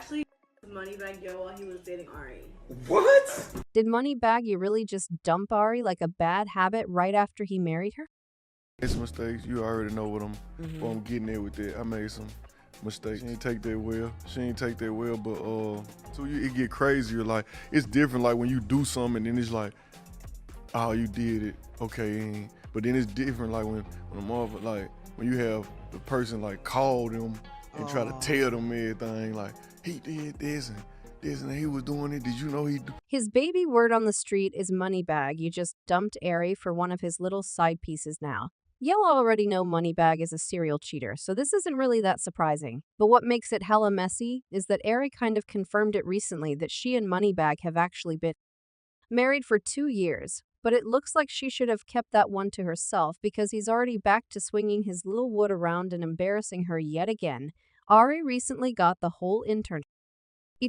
actually Moneybagg Yo while he was dating Ari. What? Did Moneybagg really just dump Ari like a bad habit right after he married her? It's mistakes. You already know what I'm getting at with that. I made some mistakes. She ain't take that well. But so it get crazier. Like, it's different. Like when you do something and then it's like, oh, you did it. Okay. But then it's different. Like when a motherfucker, like when you have the person like call them and try to tell them everything. Like, he did this and he was doing it. Did you know he do? His baby word on the street is Moneybagg. You just dumped Ari for one of his little side pieces now. Y'all already know Moneybagg is a serial cheater, so this isn't really that surprising. But what makes it hella messy is that Ari kind of confirmed it recently that she and Moneybagg have actually been married for 2 years. But it looks like she should have kept that one to herself because he's already back to swinging his little wood around and embarrassing her yet again. Ari recently got the whole internet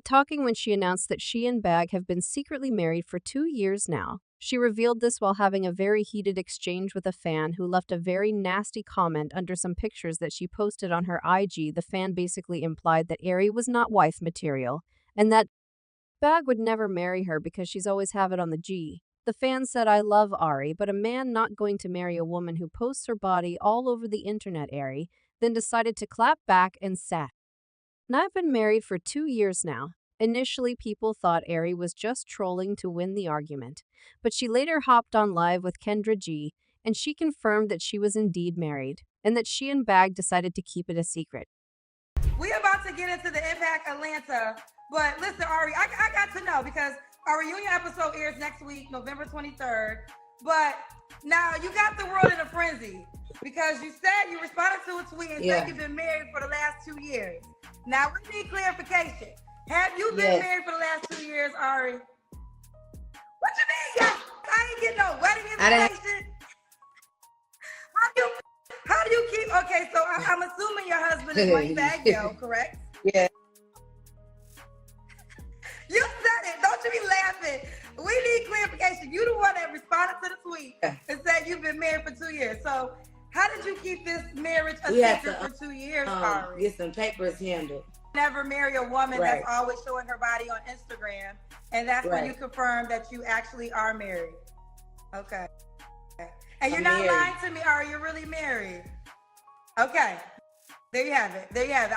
talking when she announced that she and Bagg have been secretly married for 2 years now. She revealed this while having a very heated exchange with a fan who left a very nasty comment under some pictures that she posted on her IG. The fan basically implied that Ari was not wife material and that Bagg would never marry her because she's always have it on the G. The fan said, "I love Ari, but a man not going to marry a woman who posts her body all over the internet." Ari then decided to clap back and said, "And I've been married for 2 years now." Initially, people thought Ari was just trolling to win the argument, but she later hopped on live with Kendra G, and she confirmed that she was indeed married, and that she and Bagg decided to keep it a secret. We about to get into the Impact Atlanta, but listen, Ari, I got to know because our reunion episode airs next week, November 23rd, but now you got the world in a frenzy because you said you responded to a tweet and said you've been married for the last 2 years. Now, we need clarification. Have you been married for the last 2 years, Ari? What you mean? I ain't getting no wedding invitation. How do you keep? Okay, so I'm assuming your husband is Moneybagg Yo, correct? Yeah. You said it. Don't you be laughing. We need clarification. You the one that responded to the tweet and said you've been married for 2 years. So how did you keep this marriage a secret for 2 years, Ari? Get some papers handled. Never marry a woman that's always showing her body on Instagram, and that's when you confirm that you actually are married. Okay. And you're not lying to me, Ari. You're really married. Okay. There you have it.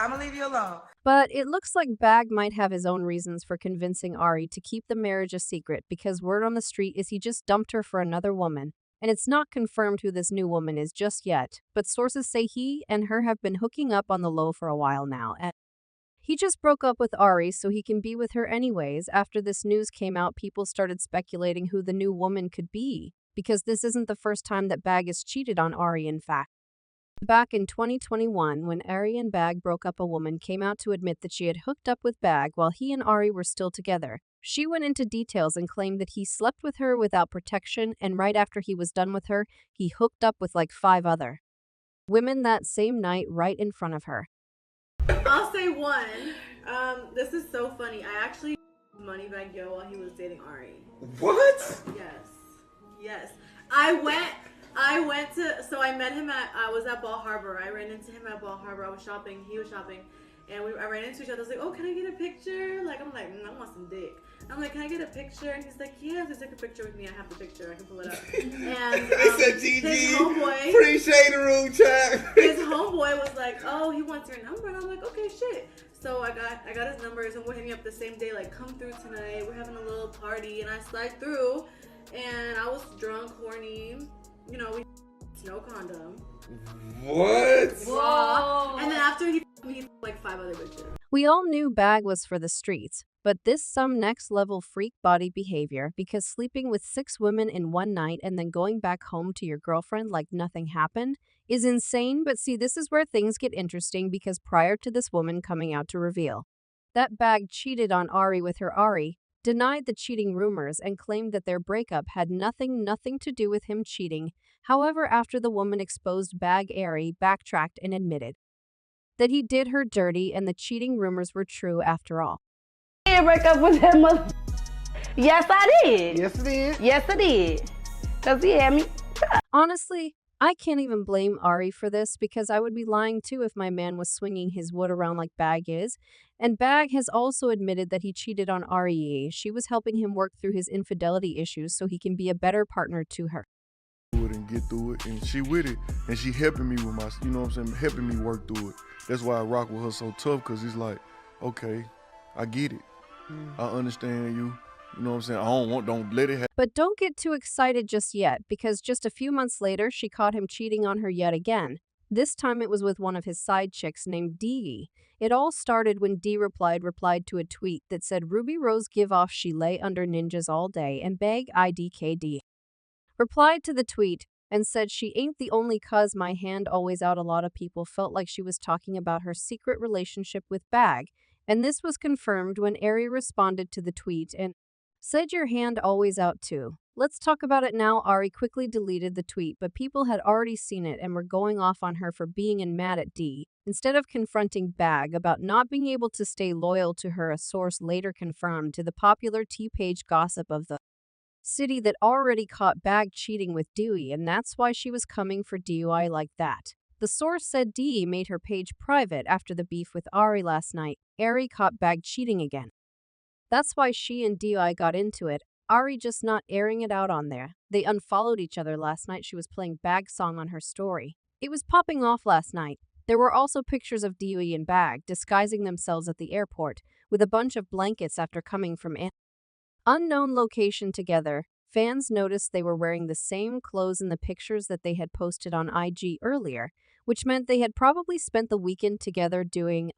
I'm gonna leave you alone. But it looks like Bagg might have his own reasons for convincing Ari to keep the marriage a secret because word on the street is he just dumped her for another woman. And it's not confirmed who this new woman is just yet, but sources say he and her have been hooking up on the low for a while now. And he just broke up with Ari so he can be with her anyways. After this news came out, people started speculating who the new woman could be, because this isn't the first time that Bagg has cheated on Ari, in fact. Back in 2021, when Ari and Bagg broke up, a woman came out to admit that she had hooked up with Bagg while he and Ari were still together. She went into details and claimed that he slept with her without protection, and right after he was done with her, he hooked up with like 5 other women that same night right in front of her. I'll say one. This is so funny. I actually Moneybagg Yo while he was dating Ari. What? Yes. I met him I was at Ball Harbor. I ran into him at Ball Harbor. I was shopping, he was shopping, and I ran into each other. I was like, "Oh, can I get a picture?" Like, I'm like, I want some dick. I'm like, "Can I get a picture?" And he's like, "Yes, take a picture with me. I have the picture. I can pull it up." And his homeboy, appreciate the room chat. His homeboy was like, "Oh, he wants your number," and I'm like, "Okay, shit." So I got his number. His homeboy hit me up the same day, like, "Come through tonight. We're having a little party." And I slide through, and I was drunk, horny. You know, we no condom. What? Whoa. And then after he like 5 other bitches. We all knew Bagg was for the streets, but this some next level freak body behavior, because sleeping with 6 women in one night and then going back home to your girlfriend like nothing happened is insane. But see, this is where things get interesting, because prior to this woman coming out to reveal that Bagg cheated on Ari with her, Ari denied the cheating rumors and claimed that their breakup had nothing to do with him cheating. However, after the woman exposed Bagg, Ari backtracked and admitted that he did her dirty and the cheating rumors were true after all. I didn't break up with that mother. Yes, I did. Yes, it is. Yes, I did. Because he had me. Honestly, I can't even blame Ari for this because I would be lying too if my man was swinging his wood around like Bag is. And Bag has also admitted that he cheated on Ari. She was helping him work through his infidelity issues so he can be a better partner to her. It and get through it, and she with it, and she helping me with my, you know what I'm saying, helping me work through it. That's why I rock with her so tough, because it's like, okay, I get it. I understand you. You know what I'm saying? Don't let it happen. But don't get too excited just yet, because just a few months later, she caught him cheating on her yet again. This time it was with one of his side chicks named Dee. It all started when Dee replied to a tweet that said, Ruby Rose give off she lay under ninjas all day and beg IDKD. Replied to the tweet and said she ain't the only cuz my hand always out. A lot of people felt like she was talking about her secret relationship with Bag, and this was confirmed when Ari responded to the tweet and said your hand always out too. Let's talk about it now. Ari quickly deleted the tweet, but people had already seen it and were going off on her for being mad at Dee. Instead of confronting Bag about not being able to stay loyal to her, a source later confirmed to the popular T-Page gossip of the city that already caught Bag cheating with Dewey, and that's why she was coming for DUI like that. The source said Dee made her page private after the beef with Ari last night. Ari caught Bag cheating again. That's why she and DUI got into it. Ari just not airing it out on there. They unfollowed each other last night. She was playing Bag's song on her story. It was popping off last night. There were also pictures of Dewey and Bag disguising themselves at the airport with a bunch of blankets after coming from an unknown location together. Fans noticed they were wearing the same clothes in the pictures that they had posted on IG earlier, which meant they had probably spent the weekend together doing,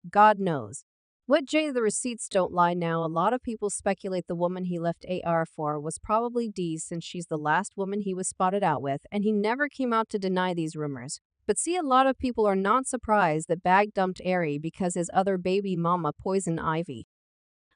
God knows. What Jay, the receipts don't lie now. A lot of people speculate the woman he left AR for was probably Dee, since she's the last woman he was spotted out with, and he never came out to deny these rumors. But see, a lot of people are not surprised that Bag dumped Ari because his other baby mama, Poison Ivy,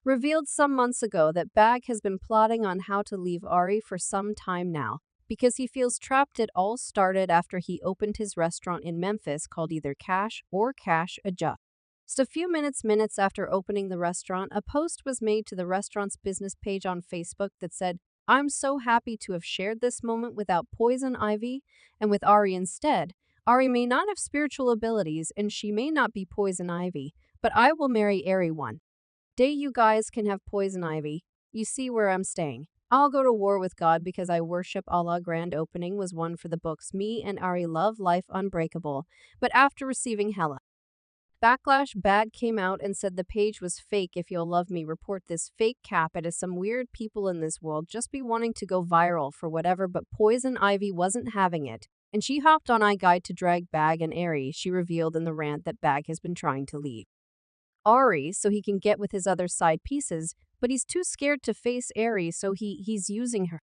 revealed some months ago that Bag has been plotting on how to leave Ari for some time now, because he feels trapped. It all started after he opened his restaurant in Memphis called either Cash or Cash Adjust. Just a few minutes after opening the restaurant, a post was made to the restaurant's business page on Facebook that said, I'm so happy to have shared this moment without Poison Ivy and with Ari instead. Ari may not have spiritual abilities and she may not be Poison Ivy, but I will marry Ari one day. You guys can have Poison Ivy. You see where I'm staying. I'll go to war with God because I worship Allah. Grand opening was one for the books. Me and Ari love life unbreakable. But after receiving hella backlash, Bag came out and said the page was fake. If you'll love me, report this fake cap. It is some weird people in this world just be wanting to go viral for whatever, but Poison Ivy wasn't having it, and she hopped on iGuide to drag Bag and Ari. She revealed in the rant that Bag has been trying to leave Ari so he can get with his other side pieces, but he's too scared to face Ari, so he's using her.